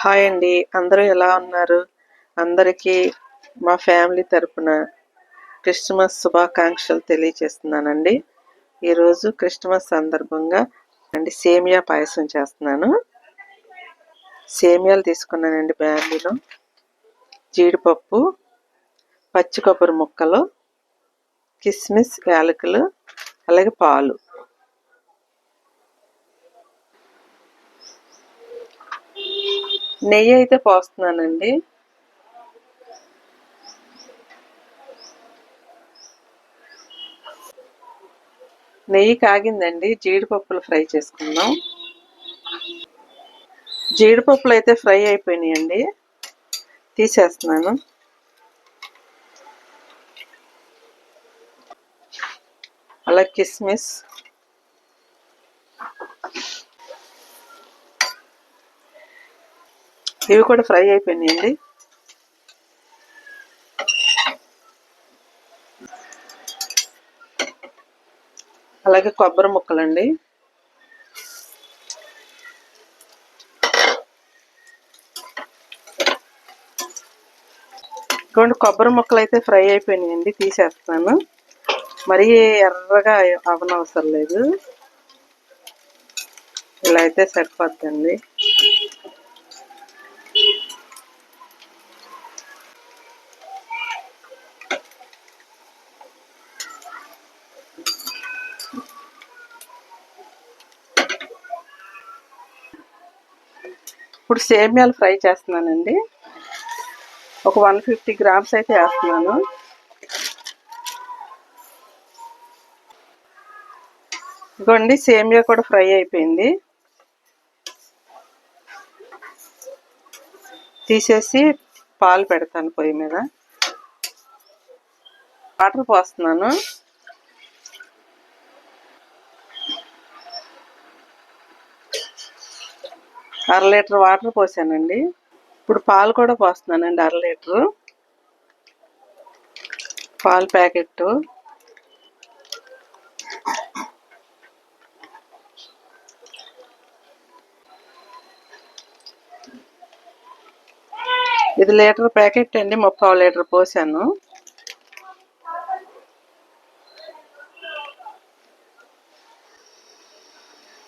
Hi అండి. అందరూ ఎలా ఉన్నారు? అందరికీ మా ఫ్యామిలీ తరపున క్రిస్టమస్ శుభాకాంక్షలు తెలియజేస్తున్నానండి. ఈరోజు క్రిస్టమస్ సందర్భంగా సేమియా పాయసం చేస్తున్నాను. సేమియాలు తీసుకున్నానండి బ్యాగిలో. జీడిపప్పు, పచ్చి కొబ్బరి ముక్కలు, కిస్మిస్, యాలకులు, అలాగే పాలు. నెయ్యి అయితే పోస్తున్నానండి. నెయ్యి కాగిందండి. జీడిపప్పులు ఫ్రై చేసుకుందాం. జీడిపప్పులు అయితే ఫ్రై అయిపోయినాయండి. తీసేస్తున్నాను. అలా కిస్మిస్, ఇవి కూడా ఫ్రై అయిపోయినాయండి. అలాగే కొబ్బరి ముక్కలండి. ఇటువంటి కొబ్బరి ముక్కలు అయితే ఫ్రై అయిపోయినాయండి. తీసేస్తున్నాను. మరీ ఎర్రగా అవనవసరం లేదు. ఇలా అయితే సరిపోద్దండి. ఇప్పుడు సేమియాలు ఫ్రై చేస్తున్నానండి. ఒక 150 గ్రామ్స్ అయితే వేస్తున్నాను. ఇదిగోండి, సేమియా కూడా ఫ్రై అయిపోయింది. తీసేసి పాలు పెడతాను పొయ్యి మీద. వాటర్ పోస్తున్నాను. అర లీటర్ వాటర్ పోసానండి. ఇప్పుడు పాలు కూడా పోస్తున్నానండి. అర లీటరు పాలు ప్యాకెట్. ఇది లీటర్ ప్యాకెట్ అండి. 3/4 లీటర్ పోసాను.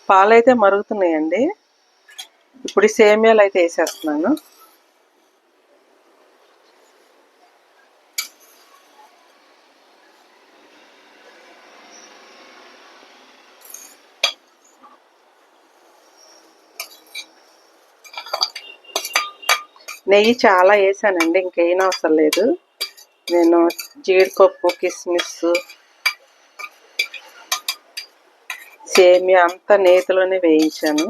పాలు అయితే మరుగుతున్నాయండి. ఇప్పుడు ఈ సేమియాలు అయితే వేసేస్తున్నాను. నెయ్యి చాలా వేసానండి. ఇంకేం అవసరం లేదు. నేను జీడిపప్పు, కిస్మిస్, సేమియా అంతా నేతిలోనే వేయించాను.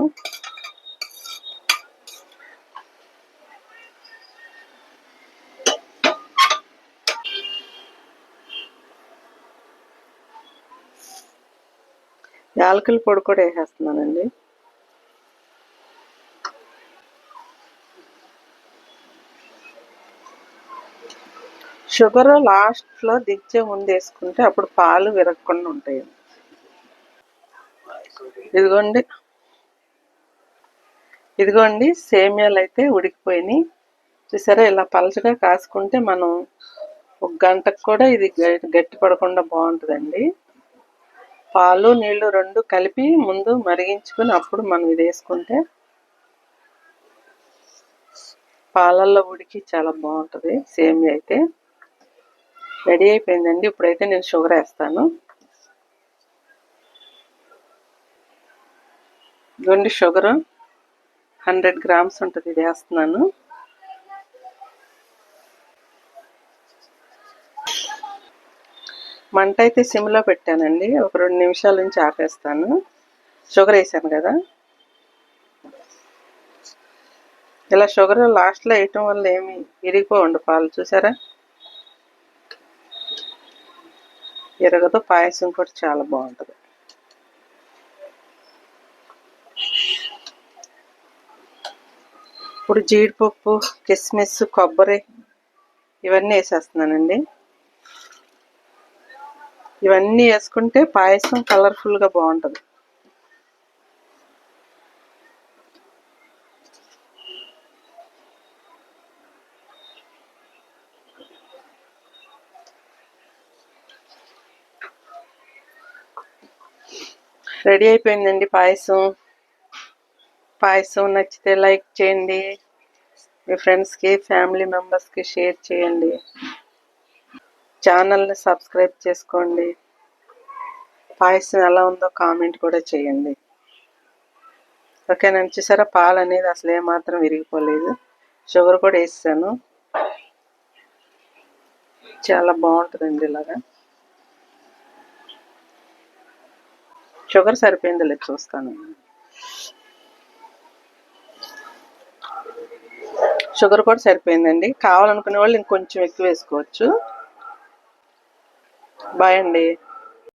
యాలకుల పొడి కూడా వేసేస్తున్నానండి. షుగర్ లాస్ట్లో దించే ముందు వేసుకుంటే అప్పుడు పాలు విరగకుండా ఉంటాయి. ఇదిగోండి సేమియాలు అయితే ఉడికిపోయినాయి. చూసారా, ఇలా పలచగా కాసుకుంటే మనం 1 గంటకు కూడా ఇది గట్టి పడకుండా బాగుంటుందండి. పాలు నీళ్లు 2 కలిపి ముందు మరిగించుకుని అప్పుడు మనం ఇది వేసుకుంటే పాలల్లో ఉడికి చాలా బాగుంటుంది. సేమియా అయితే రెడీ అయిపోయిందండి. ఇప్పుడైతే నేను షుగర్ వేస్తాను. ఇదిగోండి షుగర్ 100 గ్రామ్స్ ఉంటుంది. ఇది వేస్తున్నాను. మంట అయితే సిమ్లో పెట్టానండి. ఒక 2 నిమిషాల నుంచి ఆపేస్తాను. షుగర్ వేసాను కదా. ఇలా షుగర్ లాస్ట్లో వేయటం వల్ల ఏమి విరిగిపోండు పాలు. చూసారా, విరగదు. పాయసం కూడా చాలా బాగుంటుంది. ఇప్పుడు జీడిపప్పు, కిస్మిస్, కొబ్బరి ఇవన్నీ వేసేస్తున్నానండి. ఇవన్నీ వేసుకుంటే పాయసం కలర్ఫుల్గా బాగుంటుంది. రెడీ అయిపోయిందండి పాయసం. పాయసం నచ్చితే లైక్ చేయండి, మీ ఫ్రెండ్స్కి ఫ్యామిలీ మెంబర్స్కి షేర్ చేయండి, ఛానల్ని సబ్స్క్రైబ్ చేసుకోండి. పాయసం ఎలా ఉందో కామెంట్ కూడా చేయండి. ఓకేనండి. చూసారా పాలు అనేది అసలు ఏమాత్రం విరిగిపోలేదు. షుగర్ కూడా వేసాను. చాలా బాగుంటుందండి ఇలాగా. షుగర్ సరిపోయిందో లేదు చూస్తాను. షుగర్ కూడా సరిపోయిందండి. కావాలనుకునే వాళ్ళు ఇంకొంచెం ఎక్కువ వేసుకోవచ్చు. బాయ్ అండి.